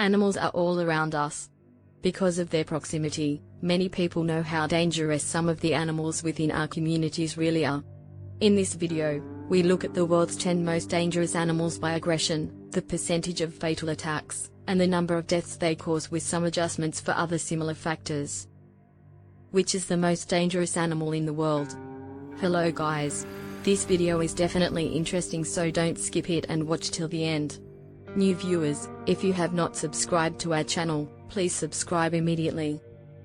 Animals are all around us. Because of their proximity, many people know how dangerous some of the animals within our communities really are. In this video, we look at the world's 10 most dangerous animals by aggression, the percentage of fatal attacks, and the number of deaths they cause with some adjustments for other similar factors. Which is the most dangerous animal in the world? Hello guys. This video is definitely interesting, so don't skip it and watch till the end. New viewers, if you have not subscribed to our channel, please subscribe immediately.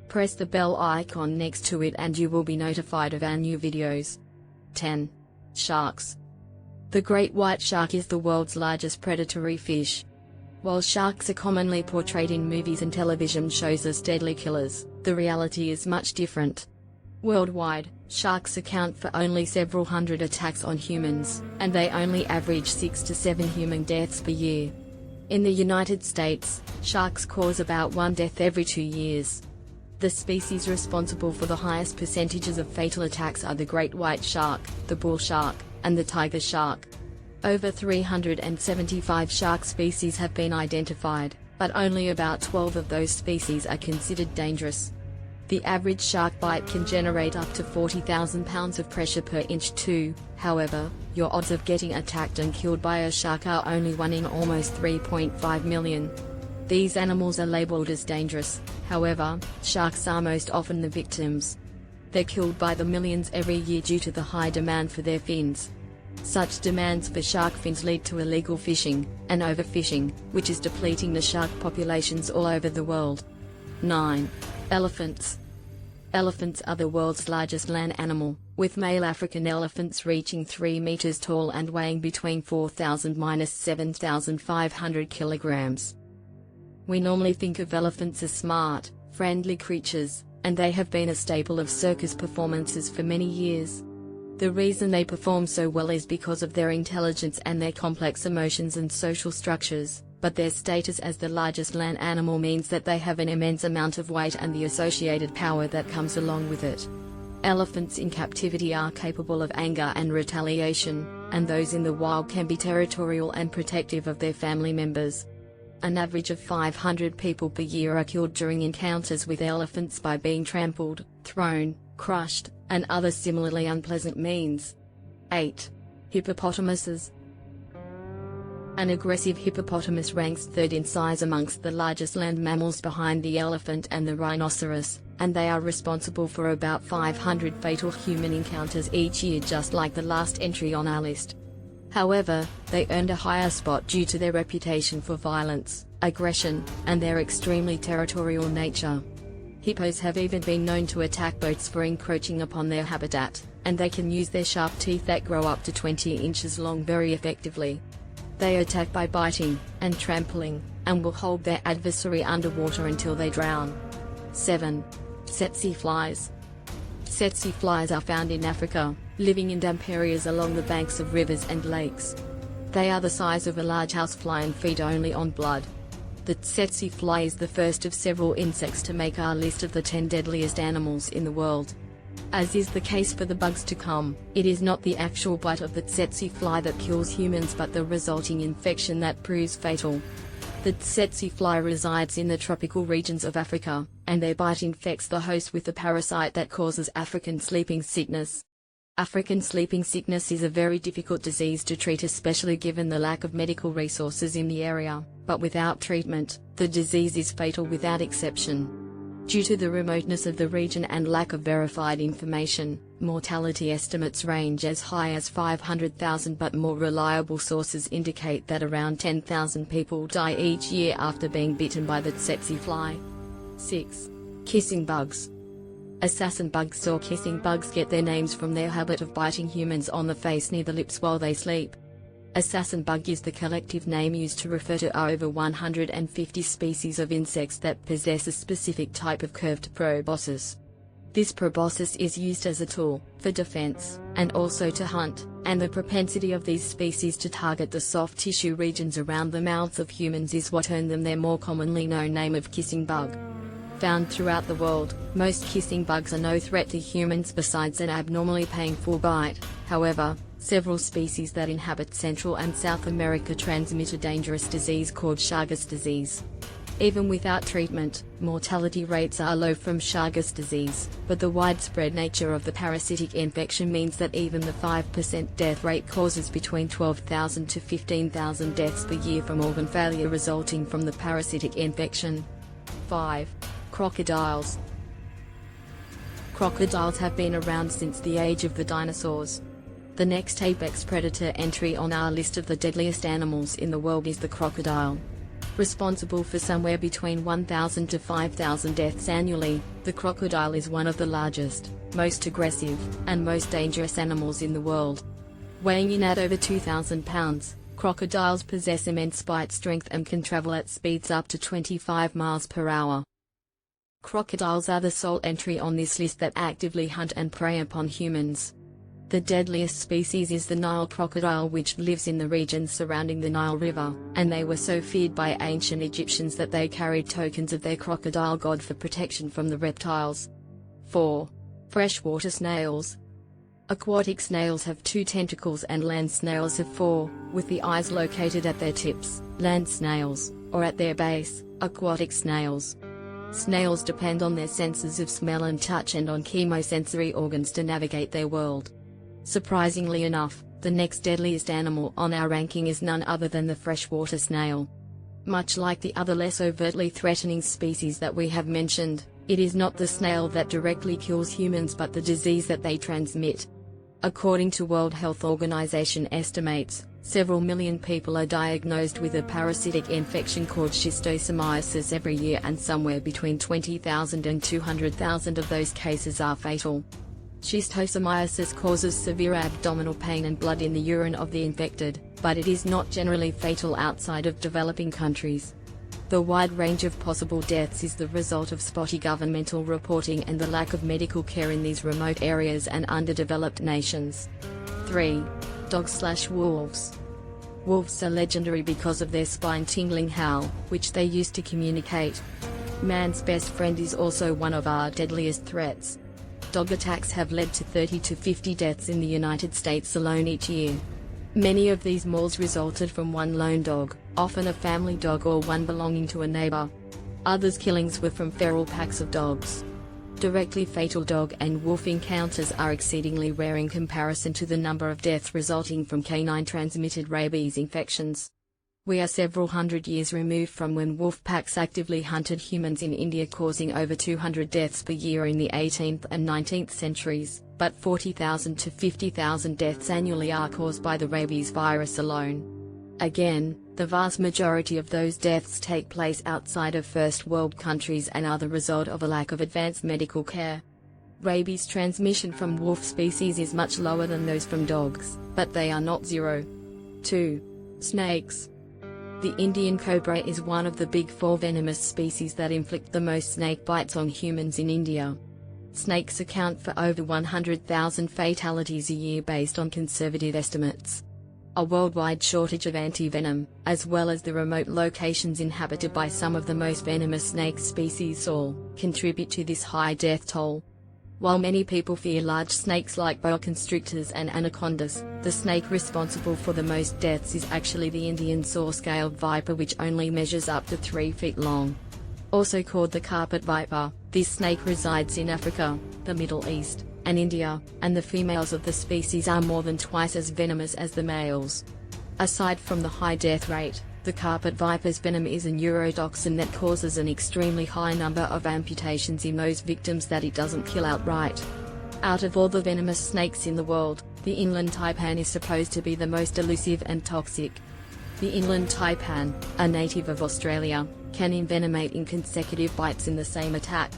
Press the bell icon next to it and you will be notified of our new videos. 10. Sharks. The great white shark is the world's largest predatory fish. While sharks are commonly portrayed in movies and television shows as deadly killers, the reality is much different. Worldwide, sharks account for only several hundred attacks on humans, and they only average 6 to 7 human deaths per year. In the United States, sharks cause about 1 death every 2 years. The species responsible for the highest percentages of fatal attacks are the great white shark, the bull shark, and the tiger shark. Over 375 shark species have been identified, but only about 12 of those species are considered dangerous. The average shark bite can generate up to 40,000 pounds of pressure per inch too. However, your odds of getting attacked and killed by a shark are only 1 in almost 3.5 million. These animals are labeled as dangerous, however, sharks are most often the victims. They're killed by the millions every year due to the high demand for their fins. Such demands for shark fins lead to illegal fishing, and overfishing, which is depleting the shark populations all over the world. 9. Elephants. Elephants are the world's largest land animal, with male African elephants reaching 3 meters tall and weighing between 4,000 to 7,500 kilograms. We normally think of elephants as smart, friendly creatures, and they have been a staple of circus performances for many years. The reason they perform so well is because of their intelligence and their complex emotions and social structures, but their status as the largest land animal means that they have an immense amount of weight and the associated power that comes along with it. Elephants in captivity are capable of anger and retaliation, and those in the wild can be territorial and protective of their family members. An average of 500 people per year are killed during encounters with elephants by being trampled, thrown, crushed, and other similarly unpleasant means. 8. Hippopotamuses. An aggressive hippopotamus ranks third in size amongst the largest land mammals behind the elephant and the rhinoceros, and they are responsible for about 500 fatal human encounters each year, just like the last entry on our list. However, they earned a higher spot due to their reputation for violence, aggression, and their extremely territorial nature. Hippos have even been known to attack boats for encroaching upon their habitat, and they can use their sharp teeth that grow up to 20 inches long very effectively. They attack by biting and trampling, and will hold their adversary underwater until they drown. 7. Tsetse flies. Tsetse flies are found in Africa, living in damp areas along the banks of rivers and lakes. They are the size of a large housefly and feed only on blood. The tsetse fly is the first of several insects to make our list of the 10 deadliest animals in the world. As is the case for the bugs to come, it is not the actual bite of the tsetse fly that kills humans but the resulting infection that proves fatal. The tsetse fly resides in the tropical regions of Africa, and their bite infects the host with a parasite that causes African sleeping sickness. African sleeping sickness is a very difficult disease to treat, especially given the lack of medical resources in the area, but without treatment, the disease is fatal without exception. Due to the remoteness of the region and lack of verified information, mortality estimates range as high as 500,000, but more reliable sources indicate that around 10,000 people die each year after being bitten by the tsetse fly. 6. Kissing bugs. Assassin bugs or kissing bugs get their names from their habit of biting humans on the face near the lips while they sleep. Assassin bug is the collective name used to refer to over 150 species of insects that possess a specific type of curved proboscis. This proboscis is used as a tool for defense, and also to hunt, and the propensity of these species to target the soft tissue regions around the mouths of humans is what earned them their more commonly known name of kissing bug. Found throughout the world, most kissing bugs are no threat to humans besides an abnormally painful bite. However, several species that inhabit Central and South America transmit a dangerous disease called Chagas disease. Even without treatment, mortality rates are low from Chagas disease, but the widespread nature of the parasitic infection means that even the 5% death rate causes between 12,000 to 15,000 deaths per year from organ failure resulting from the parasitic infection. 5. Crocodiles. Crocodiles have been around since the age of the dinosaurs. The next apex predator entry on our list of the deadliest animals in the world is the crocodile. Responsible for somewhere between 1,000 to 5,000 deaths annually, the crocodile is one of the largest, most aggressive, and most dangerous animals in the world. Weighing in at over 2,000 pounds, crocodiles possess immense bite strength and can travel at speeds up to 25 miles per hour. Crocodiles are the sole entry on this list that actively hunt and prey upon humans. The deadliest species is the Nile crocodile, which lives in the regions surrounding the Nile River, and they were so feared by ancient Egyptians that they carried tokens of their crocodile god for protection from the reptiles. 4. Freshwater snails. Aquatic snails have 2 tentacles and land snails have 4, with the eyes located at their tips, land snails, or at their base, aquatic snails. Snails depend on their senses of smell and touch and on chemosensory organs to navigate their world. Surprisingly enough, the next deadliest animal on our ranking is none other than the freshwater snail. Much like the other less overtly threatening species that we have mentioned, it is not the snail that directly kills humans but the disease that they transmit. According to World Health Organization estimates, several million people are diagnosed with a parasitic infection called schistosomiasis every year, and somewhere between 20,000 and 200,000 of those cases are fatal. Schistosomiasis causes severe abdominal pain and blood in the urine of the infected, but it is not generally fatal outside of developing countries. The wide range of possible deaths is the result of spotty governmental reporting and the lack of medical care in these remote areas and underdeveloped nations. 3. Dogs/wolves. Wolves are legendary because of their spine-tingling howl, which they use to communicate. Man's best friend is also one of our deadliest threats. Dog attacks have led to 30 to 50 deaths in the United States alone each year. Many of these mauls resulted from one lone dog, often a family dog or one belonging to a neighbor. Others killings were from feral packs of dogs. Directly fatal dog and wolf encounters are exceedingly rare in comparison to the number of deaths resulting from canine-transmitted rabies infections. We are several hundred years removed from when wolf packs actively hunted humans in India, causing over 200 deaths per year in the 18th and 19th centuries, but 40,000 to 50,000 deaths annually are caused by the rabies virus alone. Again, the vast majority of those deaths take place outside of first world countries and are the result of a lack of advanced medical care. Rabies transmission from wolf species is much lower than those from dogs, but they are not zero. 2. Snakes. The Indian cobra is one of the big 4 venomous species that inflict the most snake bites on humans in India. Snakes account for over 100,000 fatalities a year based on conservative estimates. A worldwide shortage of anti-venom, as well as the remote locations inhabited by some of the most venomous snake species, all contribute to this high death toll. While many people fear large snakes like boa constrictors and anacondas, the snake responsible for the most deaths is actually the Indian saw-scaled viper, which only measures up to 3 feet long. Also called the carpet viper, this snake resides in Africa, the Middle East, and India, and the females of the species are more than twice as venomous as the males. Aside from the high death rate, the carpet viper's venom is a neurotoxin that causes an extremely high number of amputations in those victims that it doesn't kill outright. Out of all the venomous snakes in the world, the inland taipan is supposed to be the most elusive and toxic. The inland taipan, a native of Australia, can envenomate in consecutive bites in the same attack.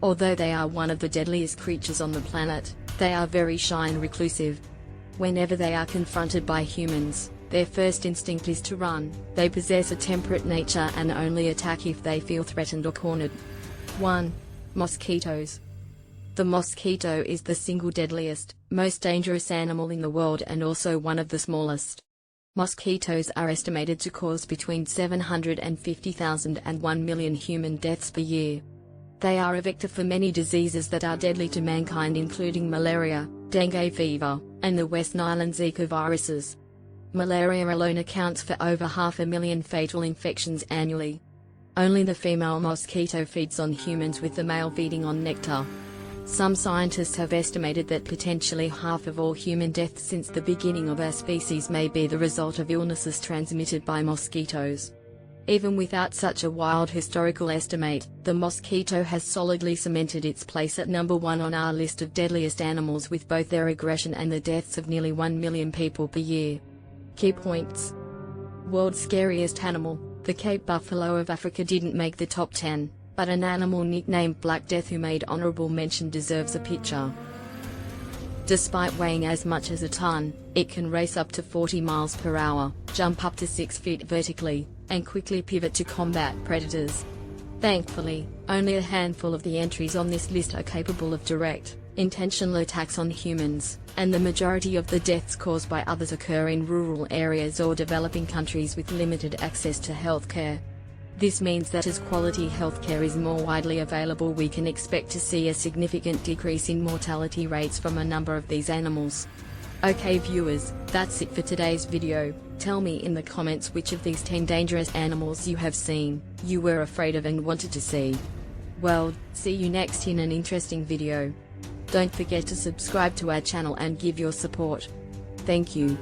Although they are one of the deadliest creatures on the planet, they are very shy and reclusive. Whenever they are confronted by humans, their first instinct is to run. They possess a temperate nature and only attack if they feel threatened or cornered. 1. Mosquitoes. The mosquito is the single deadliest, most dangerous animal in the world and also one of the smallest. Mosquitoes are estimated to cause between 750,000 and 1 million human deaths per year. They are a vector for many diseases that are deadly to mankind, including malaria, dengue fever, and the West Nile and Zika viruses. Malaria alone accounts for over 500,000 fatal infections annually. Only the female mosquito feeds on humans, with the male feeding on nectar. Some scientists have estimated that potentially half of all human deaths since the beginning of our species may be the result of illnesses transmitted by mosquitoes. Even without such a wild historical estimate, the mosquito has solidly cemented its place at number 1 on our list of deadliest animals, with both their aggression and the deaths of nearly 1 million people per year. Key points. World's scariest animal. The Cape buffalo of Africa didn't make the top 10, but an animal nicknamed Black Death, who made honorable mention, deserves a picture. Despite weighing as much as a ton, it can race up to 40 miles per hour, jump up to 6 feet vertically, and quickly pivot to combat predators. Thankfully, only a handful of the entries on this list are capable of direct, intentional attacks on humans, and the majority of the deaths caused by others occur in rural areas or developing countries with limited access to healthcare. This means that as quality healthcare is more widely available, we can expect to see a significant decrease in mortality rates from a number of these animals. Okay viewers, that's it for today's video. Tell me in the comments which of these 10 dangerous animals you have seen, you were afraid of and wanted to see. Well, see you next in an interesting video. Don't forget to subscribe to our channel and give your support. Thank you.